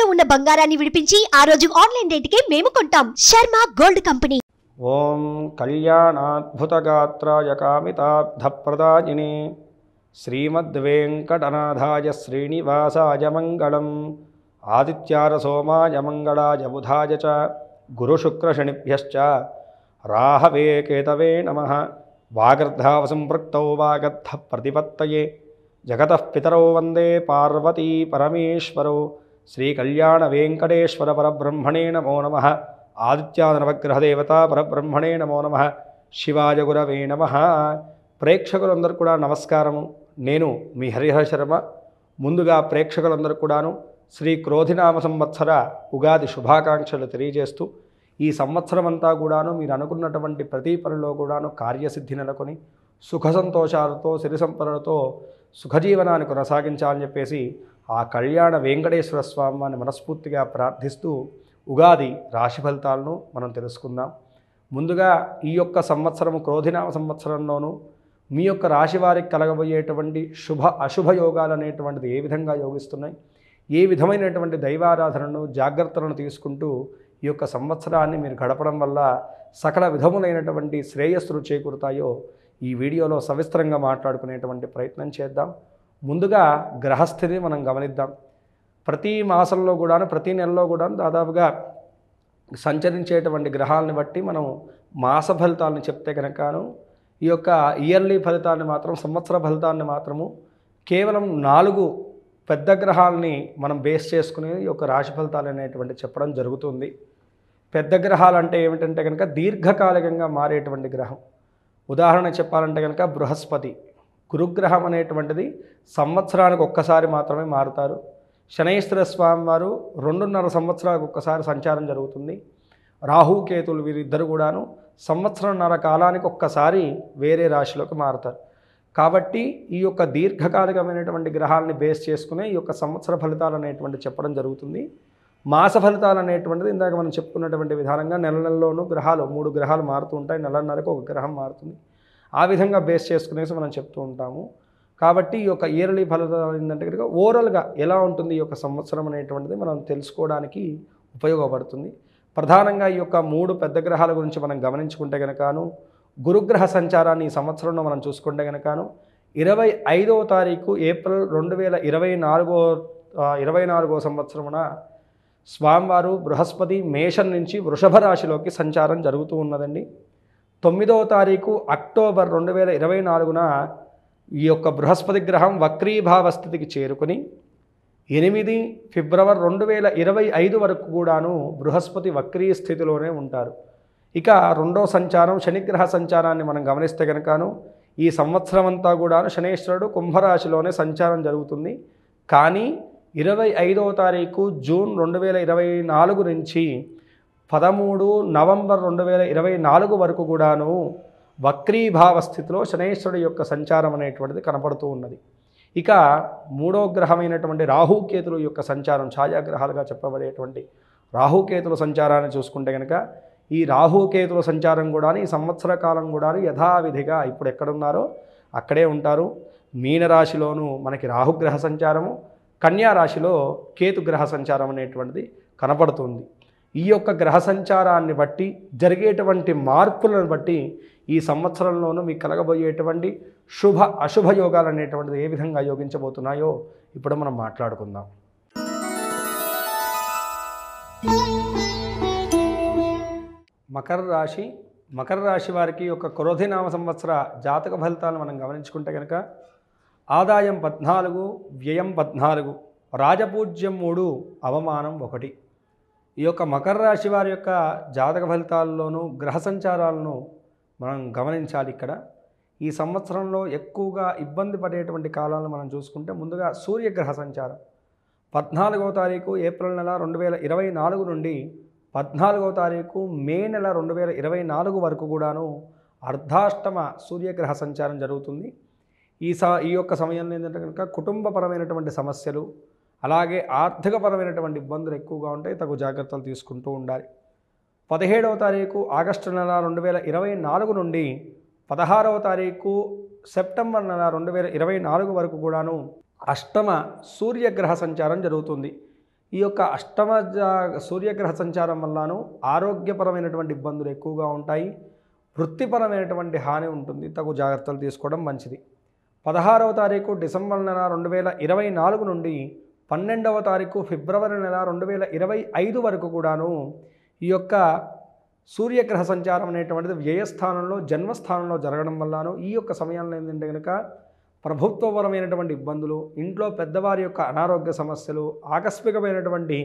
తాకట్టులో ఉన్న బంగారాన్ని విడిపించి ఆ రోజు ఆన్లైన్ రేటుకే మేము కొంటాం. Sharma gold company. ఓం కళ్యాణాద్భుతగాత్రాయ కామితార్థప్రదాయినే శ్రీమద్వేంకటనాథాయ శ్రీనివాసాయ మంగళం. ఆదిత్యాయ సోమాయ మంగళాయ బుధాయ చ గురుశుక్రశనిభ్యశ్చ రాహవే కేతవే నమః. వాగర్ధావసంపృక్తౌ వాగర్ధ ప్రతిపత్తయే జగతః పితరౌ వందే పార్వతీ పరమేశ్వరౌ. శ్రీకళ్యాణ వెంకటేశ్వర పరబ్రహ్మణే నమో నమః. ఆదిత్యాయ నవగ్రహదేవత పరబ్రహ్మణే నమో నమః. శివాయ గురవే నమః. ప్రేక్షకులందరూ కూడా నమస్కారము. నేను మీ హరిహర శర్మ. ముందుగా ప్రేక్షకులందరూ కూడాను శ్రీ క్రోధినామ సంవత్సర ఉగాది శుభాకాంక్షలు తెలియజేస్తూ, ఈ సంవత్సరం అంతా కూడాను మీరు అనుకున్నటువంటి ప్రతి పనిలో కూడాను కార్యసిద్ధి నెలకొని సుఖ సంతోషాలతో సిరి సంపదలతో సుఖజీవనాన్ని కొనసాగించాలని చెప్పేసి ఆ కళ్యాణ వెంకటేశ్వర స్వామిని మనస్ఫూర్తిగా ప్రార్థిస్తూ ఉగాది రాశి ఫలితాలను మనం తెలుసుకుందాం. ముందుగా ఈ యొక్క సంవత్సరము క్రోధినామ సంవత్సరంలోనూ మీ యొక్క రాశి వారికి కలగబోయేటువంటి శుభ అశుభ యోగాలు అనేటువంటిది ఏ విధంగా యోగిస్తున్నాయి, ఏ విధమైనటువంటి దైవారాధనను జాగ్రత్తలను తీసుకుంటూ ఈ యొక్క సంవత్సరాన్ని మీరు గడపడం వల్ల సకల విధములైనటువంటి శ్రేయస్సులు చేకూరుతాయో ఈ వీడియోలో సవిస్తరంగా మాట్లాడుకునేటువంటి ప్రయత్నం చేద్దాం. ముందుగా గ్రహస్థితిని మనం గమనిద్దాం. ప్రతి మాసంలో కూడాను ప్రతి నెలలో కూడాను దాదాపుగా సంచరించేటువంటి గ్రహాలను బట్టి మనం మాస ఫలితాలను చెప్తే కనుకను ఈ యొక్క ఇయర్లీ ఫలితాన్ని మాత్రం సంవత్సర ఫలితాన్ని మాత్రము కేవలం 4 పెద్ద గ్రహాలని మనం బేస్ చేసుకుని ఈ యొక్క రాశి ఫలితాలు అనేటువంటి చెప్పడం జరుగుతుంది. పెద్ద గ్రహాలు అంటే ఏమిటంటే కనుక దీర్ఘకాలికంగా మారేటువంటి గ్రహం. ఉదాహరణ చెప్పాలంటే కనుక బృహస్పతి గురుగ్రహం అనేటువంటిది సంవత్సరానికి ఒక్కసారి మాత్రమే మారుతారు. శనైశ్వర స్వామి వారు 2.5 సంవత్సరాలకు ఒక్కసారి సంచారం జరుగుతుంది. రాహుకేతులు వీరిద్దరు కూడాను సంవత్సరంన్నర కాలానికి ఒక్కసారి వేరే రాశిలోకి మారుతారు. కాబట్టి ఈ యొక్క దీర్ఘకాలికమైనటువంటి గ్రహాలని బేస్ చేసుకునే ఈ యొక్క సంవత్సర ఫలితాలు అనేటువంటి చెప్పడం జరుగుతుంది. మాస ఫలితాలు అనేటువంటిది ఇందాక మనం చెప్పుకున్నటువంటి విధానంగా నెల నెలలోనూ గ్రహాలు 3 గ్రహాలు మారుతూ ఉంటాయి. నెలన్నరకు ఒక గ్రహం మారుతుంది. ఆ విధంగా బేస్ చేసుకునేసి మనం చెప్తూ ఉంటాము. కాబట్టి ఈ యొక్క ఇయర్లీ ఫలితాలు ఏంటంటే కనుక ఓవరాల్గా ఎలా ఉంటుంది ఈ యొక్క సంవత్సరం అనేటువంటిది మనం తెలుసుకోవడానికి ఉపయోగపడుతుంది. ప్రధానంగా ఈ యొక్క 3 పెద్ద గ్రహాల గురించి మనం గమనించుకుంటే కనుకను గురుగ్రహ సంచారాన్ని ఈ సంవత్సరంలో మనం చూసుకుంటే కనుకను 25వ తారీఖు ఏప్రిల్ 2024 సంవత్సరమున స్వామివారు బృహస్పతి మేషం నుంచి వృషభ రాశిలోకి సంచారం జరుగుతూ ఉన్నదండి. 9వ తారీఖు అక్టోబర్ 2024న ఈ యొక్క బృహస్పతి గ్రహం వక్రీభావ స్థితికి చేరుకుని 8 ఫిబ్రవరి 2025 వరకు కూడాను బృహస్పతి వక్రీ స్థితిలోనే ఉంటారు. ఇక రెండో సంచారం శనిగ్రహ సంచారాన్ని మనం గమనిస్తే కనుకను ఈ సంవత్సరం అంతా కూడాను శనేశ్వరుడు కుంభరాశిలోనే సంచారం జరుగుతుంది. కానీ 25వ తారీఖు జూన్ 2024 నుంచి 13 నవంబర్ 2024 వరకు కూడాను వక్రీభావ స్థితిలో శనేశ్వరుడు యొక్క సంచారం అనేటువంటిది కనపడుతూ ఉన్నది. ఇక మూడో గ్రహమైనటువంటి రాహుకేతుల యొక్క సంచారం, ఛాయాగ్రహాలుగా చెప్పబడేటువంటి రాహుకేతుల సంచారాన్ని చూసుకుంటే కనుక ఈ రాహుకేతుల సంచారం కూడా ఈ సంవత్సర కాలం కూడా యథావిధిగా ఇప్పుడు ఎక్కడున్నారో అక్కడే ఉంటారు. మీనరాశిలోనూ మనకి రాహుగ్రహ సంచారము, కన్యా రాశిలో కేతుగ్రహ సంచారం అనేటువంటిది కనపడుతుంది. ఈ యొక్క గ్రహ సంచారాన్ని బట్టి జరిగేటువంటి మార్పులను బట్టి ఈ సంవత్సరంలోనూ మీకు కలగబోయేటువంటి శుభ అశుభ యోగాలు అనేటువంటిది ఏ విధంగా యోగించబోతున్నాయో ఇప్పుడు మనం మాట్లాడుకుందాం. మకర రాశి వారికి యొక్క క్రోధినామ సంవత్సర జాతక ఫలితాలను మనం గమనించుకుంటే కనుక ఆదాయం 14, వ్యయం 14, రాజపూజ్యం 3, అవమానం 1. ఈ యొక్క మకర రాశి వారి యొక్క జాతక ఫలితాల్లోనూ గ్రహ సంచారాలను మనం గమనించాలి. ఇక్కడ ఈ సంవత్సరంలో ఎక్కువగా ఇబ్బంది పడేటువంటి కాలాలను మనం చూసుకుంటే ముందుగా సూర్యగ్రహ సంచారం 14వ తారీఖు ఏప్రిల్ నెల 2024 నుండి 14వ తారీఖు మే నెల 2024 వరకు కూడాను అర్ధాష్టమ సూర్యగ్రహ సంచారం జరుగుతుంది. ఈ యొక్క సమయంలో ఏంటంటే కనుక కుటుంబపరమైనటువంటి సమస్యలు, అలాగే ఆర్థికపరమైనటువంటి ఇబ్బందులు ఎక్కువగా ఉంటాయి. తగు జాగ్రత్తలు తీసుకుంటూ ఉండాలి. 17వ తారీఖు ఆగస్టు నెల 2024 నుండి 16వ తారీఖు సెప్టెంబర్ నెల 2024 వరకు కూడాను అష్టమ సూర్యగ్రహ సంచారం జరుగుతుంది. ఈ యొక్క అష్టమ సూర్యగ్రహ సంచారం వల్లను ఆరోగ్యపరమైనటువంటి ఇబ్బందులు ఎక్కువగా ఉంటాయి. వృత్తిపరమైనటువంటి హాని ఉంటుంది. తగు జాగ్రత్తలు తీసుకోవడం మంచిది. 16వ తారీఖు డిసెంబర్ నెల 2024 నుండి 12వ తారీఖు ఫిబ్రవరి నెల 2025 వరకు కూడాను ఈ యొక్క సూర్యగ్రహ సంచారం అనేటువంటిది వ్యయస్థానంలో జన్మస్థానంలో జరగడం వల్లను ఈ యొక్క సమయంలో ఏంటంటే కనుక ప్రభుత్వపరమైనటువంటి ఇబ్బందులు, ఇంట్లో పెద్దవారి యొక్క అనారోగ్య సమస్యలు, ఆకస్మికమైనటువంటి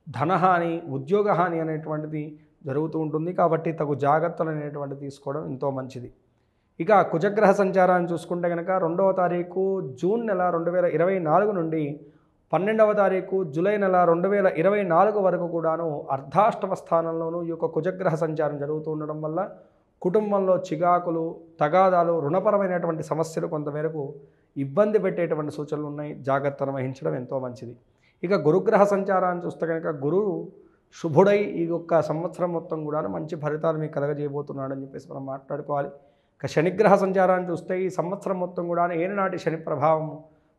ధనహాని, ఉద్యోగ హాని అనేటువంటిది జరుగుతూ ఉంటుంది. కాబట్టి తగు జాగ్రత్తలు అనేటువంటిది తీసుకోవడం ఎంతో మంచిది. ఇక కుజగ్రహ సంచారాన్ని చూసుకుంటే కనుక 2వ తారీఖు జూన్ నెల 2024 నుండి 12వ తారీఖు జూలై నెల 2024 వరకు కూడాను అర్ధాష్టమ స్థానంలోనూ ఈ యొక్క కుజగ్రహ సంచారం జరుగుతూ ఉండడం వల్ల కుటుంబంలో చికాకులు, తగాదాలు, రుణపరమైనటువంటి సమస్యలు కొంతమేరకు ఇబ్బంది పెట్టేటువంటి సూచనలు ఉన్నాయి. జాగ్రత్తలు వహించడం ఎంతో మంచిది. ఇక గురుగ్రహ సంచారాన్ని చూస్తే కనుక గురువు శుభుడై ఈ యొక్క సంవత్సరం మొత్తం కూడా మంచి ఫలితాలు మీకు కలగజేయబోతున్నాడని చెప్పేసి మనం మాట్లాడుకోవాలి. ఇక శనిగ్రహ సంచారాన్ని చూస్తే ఈ సంవత్సరం మొత్తం కూడా ఏనాటి శని ప్రభావం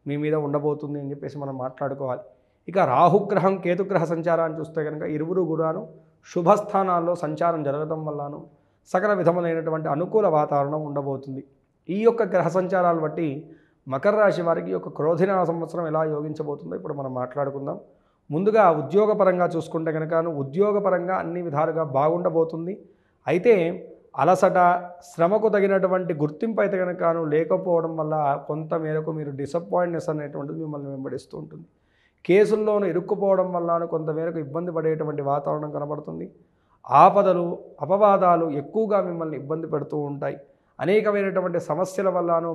మీ మీద ఉండబోతుంది అని చెప్పేసి మనం మాట్లాడుకోవాలి. ఇక రాహుగ్రహం, కేతుగ్రహ సంచారాన్ని చూస్తే కనుక ఇరువురు కూడాను శుభస్థానాల్లో సంచారం జరగడం వల్లను సకల విధములైనటువంటి అనుకూల వాతావరణం ఉండబోతుంది. ఈ యొక్క గ్రహ సంచారాలు బట్టి మకర రాశి వారికి ఈ యొక్క క్రోధినామ సంవత్సరం ఎలా యోగించబోతుందో ఇప్పుడు మనం మాట్లాడుకుందాం. ముందుగా ఉద్యోగపరంగా చూసుకుంటే కనుక ఉద్యోగపరంగా అన్ని విధాలుగా బాగుండబోతుంది. అయితే అలసట, శ్రమకు తగినటువంటి గుర్తింపు అయితే కనుక లేకపోవడం వల్ల కొంత మేరకు మీరు డిసప్పాయింట్నెస్ అనేటువంటిది మిమ్మల్ని వెంబడిస్తూ ఉంటుంది. కేసుల్లోనూ ఇరుక్కుపోవడం వల్ల కొంతమేరకు ఇబ్బంది పడేటువంటి వాతావరణం కనబడుతుంది. ఆపదలు, అపవాదాలు ఎక్కువగా మిమ్మల్ని ఇబ్బంది పెడుతూ ఉంటాయి. అనేకమైనటువంటి సమస్యల వల్లను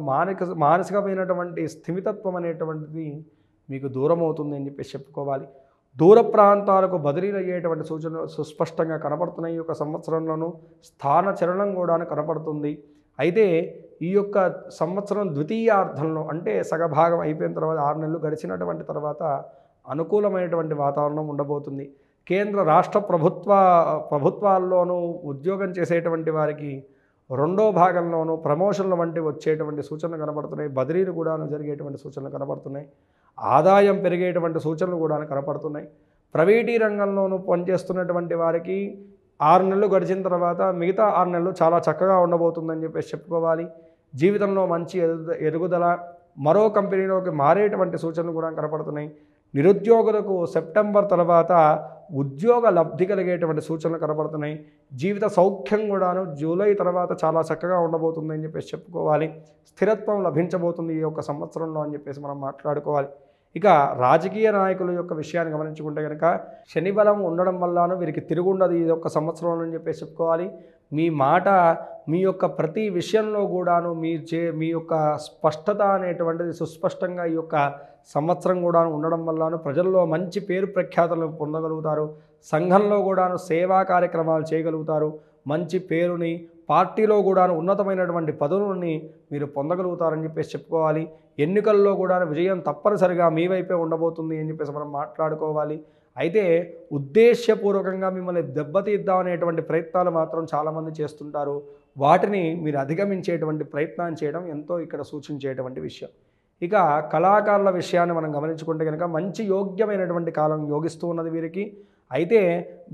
మానసికమైనటువంటి స్థిమితత్వం అనేటువంటిది మీకు దూరం అవుతుంది అని చెప్పేసి చెప్పుకోవాలి. దూర ప్రాంతాలకు బదిలీలు అయ్యేటువంటి సూచనలు సుస్పష్టంగా కనపడుతున్నాయి. ఈ యొక్క సంవత్సరంలోనూ స్థాన చలనం కూడా కనపడుతుంది. అయితే ఈ యొక్క సంవత్సరం ద్వితీయార్థంలో అంటే సగభాగం అయిపోయిన తర్వాత 6 నెలలు గడిచినటువంటి తర్వాత అనుకూలమైనటువంటి వాతావరణం ఉండబోతుంది. కేంద్ర రాష్ట్ర ప్రభుత్వాల్లోనూ ఉద్యోగం చేసేటువంటి వారికి 2వ భాగంలోనూ ప్రమోషన్ల వంటి వచ్చేటువంటి సూచనలు కనబడుతున్నాయి. బదిలీలు కూడా జరిగేటువంటి సూచనలు కనబడుతున్నాయి. ఆదాయం పెరిగేటువంటి సూచనలు కూడా కనపడుతున్నాయి. ప్రైవేటీ రంగంలోనూ పనిచేస్తున్నటువంటి వారికి 6 నెలలు గడిచిన తర్వాత మిగతా 6 నెలలు చాలా చక్కగా ఉండబోతుందని చెప్పేసి చెప్పుకోవాలి. జీవితంలో మంచి ఎదుగుదల, మరో కంపెనీలోకి మారేటువంటి సూచనలు కూడా కనపడుతున్నాయి. నిరుద్యోగులకు సెప్టెంబర్ తర్వాత ఉద్యోగ లబ్ధి కలిగేటువంటి సూచనలు కనబడుతున్నాయి. జీవిత సౌఖ్యం కూడాను జూలై తర్వాత చాలా చక్కగా ఉండబోతుందని చెప్పేసి చెప్పుకోవాలి. స్థిరత్వం లభించబోతుంది ఈ యొక్క సంవత్సరంలో అని చెప్పేసి మనం మాట్లాడుకోవాలి. ఇక రాజకీయ నాయకుల యొక్క విషయాన్ని గమనించుకుంటే కనుక శని బలం ఉండడం వల్లను వీరికి తిరుగుండదు ఈ యొక్క సంవత్సరంలో అని చెప్పేసి చెప్పుకోవాలి. మీ మాట, మీ యొక్క ప్రతి విషయంలో కూడాను మీ యొక్క స్పష్టత అనేటువంటిది సుస్పష్టంగా ఈ యొక్క సంవత్సరం కూడా ఉండడం వల్లను ప్రజల్లో మంచి పేరు ప్రఖ్యాతలను పొందగలుగుతారు. సంఘంలో కూడాను సేవా కార్యక్రమాలు చేయగలుగుతారు. మంచి పేరుని, పార్టీలో కూడాను ఉన్నతమైనటువంటి పదవులని మీరు పొందగలుగుతారని చెప్పేసి చెప్పుకోవాలి. ఎన్నికల్లో కూడా విజయం తప్పనిసరిగా మీ వైపే ఉండబోతుంది అని చెప్పేసి మనం మాట్లాడుకోవాలి. అయితే ఉద్దేశ్యపూర్వకంగా మిమ్మల్ని దెబ్బతీద్దామనేటువంటి ప్రయత్నాలు మాత్రం చాలామంది చేస్తుంటారు. వాటిని మీరు అధిగమించేటువంటి ప్రయత్నం చేయడం ఎంతో ఇక్కడ సూచించేటువంటి విషయం. ఇక కళాకారుల విషయాన్ని మనం గమనించుకుంటే కనుక మంచి యోగ్యమైనటువంటి కాలం యోగిస్తూ ఉన్నది వీరికి. అయితే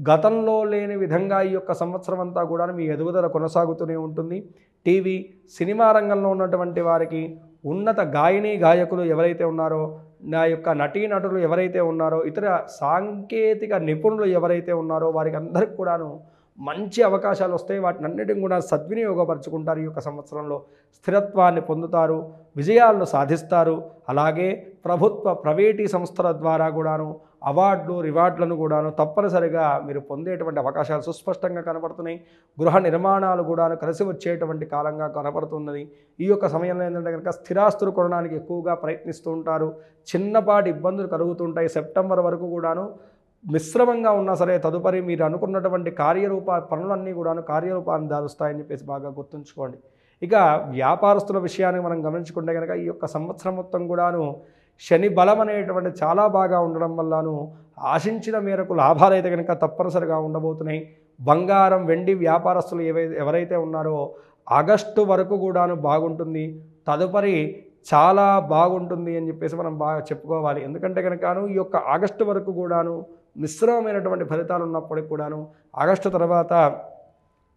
గతంలో లేని విధంగా ఈ యొక్క సంవత్సరం అంతా కూడా మీ ఎదుగుదల కొనసాగుతూనే ఉంటుంది. టీవీ, సినిమా రంగంలో ఉన్నటువంటి వారికి, ఉన్నత గాయకులు ఎవరైతే ఉన్నారో, నా యొక్క నటీనటులు ఎవరైతే ఉన్నారో, ఇతర సాంకేతిక నిపుణులు ఎవరైతే ఉన్నారో వారికి అందరికి కూడాను మంచి అవకాశాలు వస్తాయి. వాటిని అన్నిటిని కూడా సద్వినియోగపరుచుకుంటారు. ఈ యొక్క సంవత్సరంలో స్థిరత్వాన్ని పొందుతారు, విజయాలను సాధిస్తారు. అలాగే ప్రైవేటీ సంస్థల ద్వారా కూడాను అవార్డులు, రివార్డులను కూడాను తప్పనిసరిగా మీరు పొందేటువంటి అవకాశాలు సుస్పష్టంగా కనబడుతున్నాయి. గృహ నిర్మాణాలు కూడాను కలిసి వచ్చేటువంటి కాలంగా కనబడుతున్నది. ఈ యొక్క సమయంలో ఏంటంటే కనుక స్థిరాస్తులు కొనడానికి ఎక్కువగా ప్రయత్నిస్తూ ఉంటారు. చిన్నపాటి ఇబ్బందులు కలుగుతుంటాయి. సెప్టెంబర్ వరకు కూడాను మిశ్రమంగా ఉన్నా సరే తదుపరి మీరు అనుకున్నటువంటి పనులన్నీ కూడాను కార్యరూపాన్ని దాలుస్తాయని చెప్పేసి బాగా గుర్తుంచుకోండి. ఇక వ్యాపారస్తుల విషయాన్ని మనం గమనించుకుంటే కనుక ఈ యొక్క సంవత్సరం మొత్తం కూడాను శని బలం అనేటువంటి చాలా బాగా ఉండడం వల్లను ఆశించిన మేరకు లాభాలు అయితే కనుక తప్పనిసరిగా ఉండబోతున్నాయి. బంగారం, వెండి వ్యాపారస్తులు ఎవరైతే ఉన్నారో ఆగస్టు వరకు కూడాను బాగుంటుంది. తదుపరి చాలా బాగుంటుంది అని చెప్పేసి మనం బాగా చెప్పుకోవాలి. ఎందుకంటే కనుకను ఈ యొక్క ఆగస్టు వరకు కూడాను మిశ్రమమైనటువంటి ఫలితాలు ఉన్నప్పటికి కూడాను ఆగస్టు తర్వాత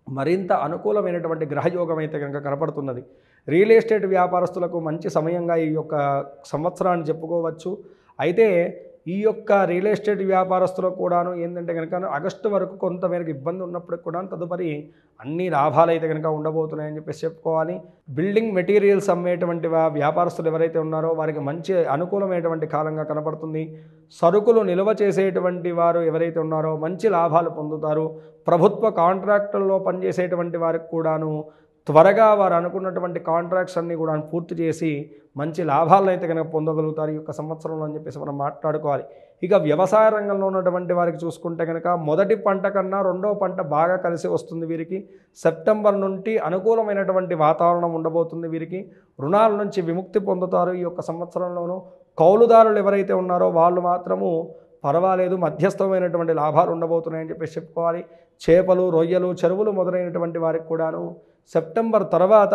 మరింత అనుకూలమైనటువంటి గ్రహయోగం అయితే కనుక కనపడుతున్నది. రియల్ ఎస్టేట్ వ్యాపారస్తులకు మంచి సమయంగా ఈ యొక్క సంవత్సరాన్ని చెప్పుకోవచ్చు. అయితే ఈ యొక్క రియల్ ఎస్టేట్ వ్యాపారస్తులకు కూడాను ఏంటంటే కనుక ఆగస్టు వరకు కొంతమేరకు ఇబ్బంది ఉన్నప్పటికి కూడా తదుపరి అన్ని లాభాలు అయితే కనుక ఉండబోతున్నాయని చెప్పేసి చెప్పుకోవాలి. బిల్డింగ్ మెటీరియల్స్ అమ్మేటువంటి వ్యాపారస్తులు ఎవరైతే ఉన్నారో వారికి మంచి అనుకూలమైనటువంటి కాలంగా కనపడుతుంది. సరుకులు నిల్వ చేసేటువంటి వారు ఎవరైతే ఉన్నారో మంచి లాభాలు పొందుతారు. ప్రభుత్వ కాంట్రాక్టుల్లో పనిచేసేటువంటి వారికి కూడాను త్వరగా వారు అనుకున్నటువంటి కాంట్రాక్ట్స్ అన్నీ కూడా పూర్తి చేసి మంచి లాభాలను అయితే కనుక పొందగలుగుతారు ఈ యొక్క సంవత్సరంలో అని చెప్పేసి మనం మాట్లాడుకోవాలి. ఇక వ్యవసాయ రంగంలో ఉన్నటువంటి వారికి చూసుకుంటే కనుక మొదటి పంట కన్నా రెండవ పంట బాగా కలిసి వస్తుంది వీరికి. సెప్టెంబర్ నుండి అనుకూలమైనటువంటి వాతావరణం ఉండబోతుంది వీరికి. రుణాల నుంచి విముక్తి పొందుతారు ఈ యొక్క సంవత్సరంలోనూ. కౌలుదారులు ఎవరైతే ఉన్నారో వాళ్ళు మాత్రము పర్వాలేదు, మధ్యస్థమైనటువంటి లాభాలు ఉండబోతున్నాయని చెప్పేసి చెప్పుకోవాలి. చేపలు, రొయ్యలు, చెరువులు మొదలైనటువంటి వారికి కూడాను సెప్టెంబర్ తర్వాత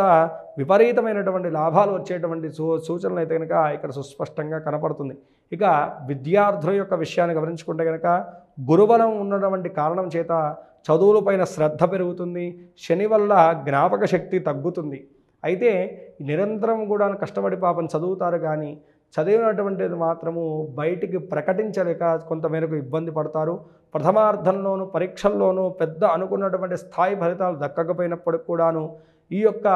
విపరీతమైనటువంటి లాభాలు వచ్చేటువంటి సూచనలు అయితే కనుక ఇక్కడ సుస్పష్టంగా కనపడుతుంది. ఇక విద్యార్థుల యొక్క విషయాన్ని గమనించుకుంటే కనుక గురుబలం ఉన్నటువంటి కారణం చేత చదువులపైన శ్రద్ధ పెరుగుతుంది. శని వల్ల జ్ఞాపక శక్తి తగ్గుతుంది. అయితే నిరంతరం కూడా కష్టపడి పాపం చదువుతారు, కానీ చదివినటువంటిది మాత్రము బయటికి ప్రకటించలేక కొంతమేరకు ఇబ్బంది పడతారు. ప్రథమార్థంలోనూ పరీక్షల్లోనూ పెద్ద అనుకున్నటువంటి స్థాయి ఫలితాలు దక్కకపోయినప్పటికి కూడాను ఈ యొక్క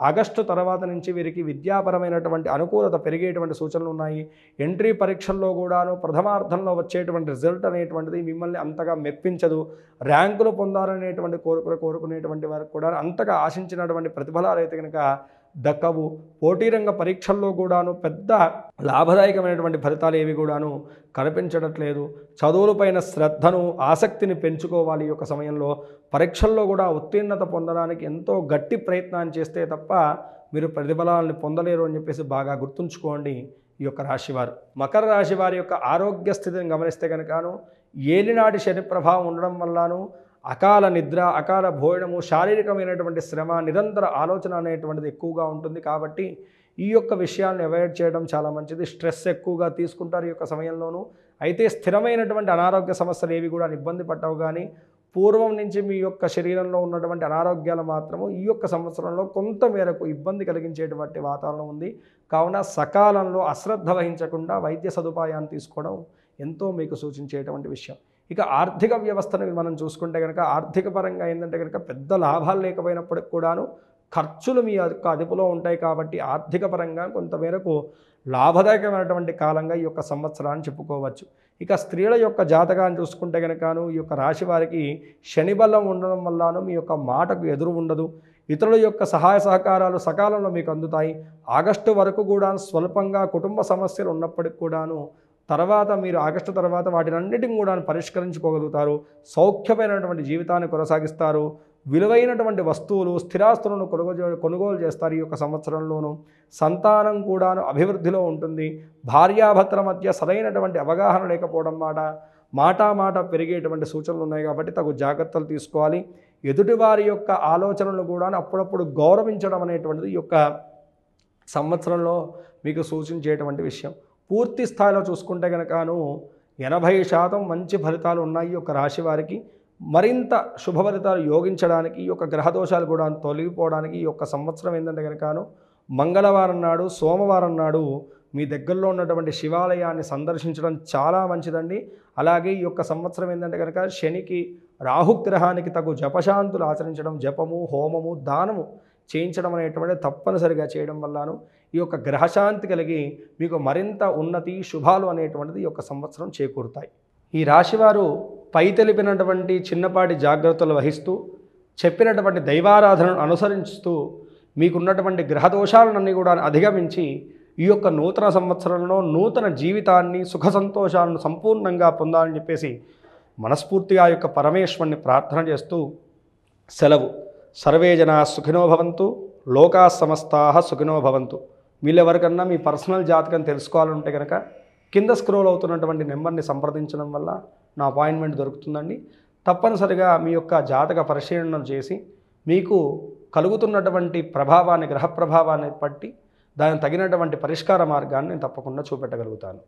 ఆగస్టు తర్వాత నుంచి వీరికి విద్యాపరమైనటువంటి అనుకూలత పెరిగేటువంటి సూచనలు ఉన్నాయి. ఎంట్రీ పరీక్షల్లో కూడాను ప్రథమార్థంలో వచ్చేటువంటి రిజల్ట్ అనేటువంటిది మిమ్మల్ని అంతగా మెప్పించదు. ర్యాంకులు పొందాలనేటువంటి కోరుకునేటువంటి వారికి కూడా అంతగా ఆశించినటువంటి ప్రతిఫలాలు అయితే కనుక దక్కవు. పోటీరంగ పరీక్షల్లో కూడాను పెద్ద లాభదాయకమైనటువంటి ఫలితాలు ఏవి కూడాను కనిపించట్లేదు. చదువులపైన శ్రద్ధను, ఆసక్తిని పెంచుకోవాలి. ఈ యొక్క సమయంలో పరీక్షల్లో కూడా ఉత్తీర్ణత పొందడానికి ఎంతో గట్టి ప్రయత్నాన్ని చేస్తే తప్ప మీరు ప్రతిఫలాలను పొందలేరు అని చెప్పేసి బాగా గుర్తుంచుకోండి ఈ యొక్క రాశివారు. మకర రాశి వారి యొక్క ఆరోగ్య స్థితిని గమనిస్తే కనుకను ఏలినాటి శని ప్రభావం ఉండడం వల్లను అకాల నిద్ర, అకాల భోజనము, శారీరకమైనటువంటి శ్రమ, నిరంతర ఆలోచన అనేటువంటిది ఎక్కువగా ఉంటుంది. కాబట్టి ఈ యొక్క విషయాలను అవాయిడ్ చేయడం చాలా మంచిది. స్ట్రెస్ ఎక్కువగా తీసుకుంటారు ఈ యొక్క సమయంలోనూ. అయితే స్థిరమైనటువంటి అనారోగ్య సమస్యలు ఏవి కూడా ఇబ్బంది పట్టవు, కానీ పూర్వం నుంచి మీ యొక్క శరీరంలో ఉన్నటువంటి అనారోగ్యాలు మాత్రము ఈ యొక్క సంవత్సరంలో కొంత మేరకు ఇబ్బంది కలిగించేటువంటి వాతావరణం ఉంది. కావున సకాలంలో అశ్రద్ధ వహించకుండా వైద్య సదుపాయాన్ని తీసుకోవడం ఎంతో మీకు సూచించేటువంటి విషయం. ఇక ఆర్థిక వ్యవస్థను మనం చూసుకుంటే కనుక ఆర్థిక పరంగా ఏంటంటే కనుక పెద్ద లాభాలు లేకపోయినప్పటికి కూడాను ఖర్చులు మీ యొక్క అదుపులో ఉంటాయి. కాబట్టి ఆర్థిక పరంగా కొంతమేరకు లాభదాయకమైనటువంటి కాలంగా ఈ యొక్క సంవత్సరాన్ని చెప్పుకోవచ్చు. ఇక స్త్రీల యొక్క జాతకాన్ని చూసుకుంటే కనుకను ఈ యొక్క రాశి వారికి శని బలం ఉండడం వల్లను మీ యొక్క మాటకు ఎదురు ఉండదు. ఇతరుల యొక్క సహాయ సహకారాలు సకాలంలో మీకు అందుతాయి. ఆగస్టు వరకు కూడా స్వల్పంగా కుటుంబ సమస్యలు ఉన్నప్పటికి కూడాను తర్వాత మీరు ఆగస్టు తర్వాత వాటినన్నిటిని కూడా పరిష్కరించుకోగలుగుతారు. సౌఖ్యమైనటువంటి జీవితాన్ని కొనసాగిస్తారు. విలువైనటువంటి వస్తువులు, స్థిరాస్తులను కొనుగోలు చేస్తారు ఈ యొక్క సంవత్సరంలోనూ. సంతానం కూడాను అభివృద్ధిలో ఉంటుంది. భార్యాభర్తల మధ్య సరైనటువంటి అవగాహన లేకపోవడం మాట పెరిగేటువంటి సూచనలు ఉన్నాయి. కాబట్టి తగు జాగ్రత్తలు తీసుకోవాలి. ఎదుటివారి యొక్క ఆలోచనలు కూడా అప్పుడప్పుడు గౌరవించడం అనేటువంటిది ఈ యొక్క సంవత్సరంలో మీకు సూచించేటువంటి విషయం. పూర్తి స్థాయిలో చూసుకుంటే కనుకను 80% మంచి ఫలితాలు ఉన్నాయి ఈ యొక్క రాశి వారికి. మరింత శుభ ఫలితాలు యోగించడానికి ఈ యొక్క గ్రహదోషాలు కూడా తొలగిపోవడానికి ఈ యొక్క సంవత్సరం ఏంటంటే కనుకను మంగళవారం నాడు, సోమవారం నాడు మీ దగ్గరలో ఉన్నటువంటి శివాలయాన్ని సందర్శించడం చాలా మంచిదండి. అలాగే ఈ యొక్క సంవత్సరం ఏంటంటే కనుక శనికి, రాహుగ్రహానికి తగు జపశాంతులు ఆచరించడం, జపము, హోమము, దానము చేయించడం అనేటువంటిది తప్పనిసరిగా చేయడం వల్లను ఈ యొక్క గ్రహశాంతి కలిగి మీకు మరింత ఉన్నతి, శుభాలు అనేటువంటిది ఈ యొక్క సంవత్సరం చేకూరుతాయి. ఈ రాశివారు పై తెలిపినటువంటి చిన్నపాటి జాగ్రత్తలు వహిస్తూ చెప్పినటువంటి దైవారాధనను అనుసరిస్తూ మీకున్నటువంటి గ్రహదోషాలన్నీ కూడా అధిగమించి ఈ యొక్క నూతన సంవత్సరంలో నూతన జీవితాన్ని, సుఖ సంతోషాలను సంపూర్ణంగా పొందాలని చెప్పేసి మనస్ఫూర్తిగా యొక్క పరమేశ్వరుని ప్రార్థన చేస్తూ సెలవు. సర్వే జనా సుఖినో భవంతు, లోకా సమస్తాః సుఖినో భవంతు. వీళ్ళెవరికన్నా మీ పర్సనల్ జాతకం తెలుసుకోవాలంటే కనుక కింద స్క్రోల్ అవుతున్నటువంటి నెంబర్ని సంప్రదించడం వల్ల నా అపాయింట్మెంట్ దొరుకుతుందండి. తప్పనిసరిగా మీ యొక్క జాతక పరిశీలన చేసి మీకు కలుగుతున్నటువంటి ప్రభావాన్ని, గ్రహ ప్రభావాన్ని బట్టి దానికి తగినటువంటి పరిష్కార మార్గాన్ని నేను తప్పకుండా చూపెట్టగలుగుతాను.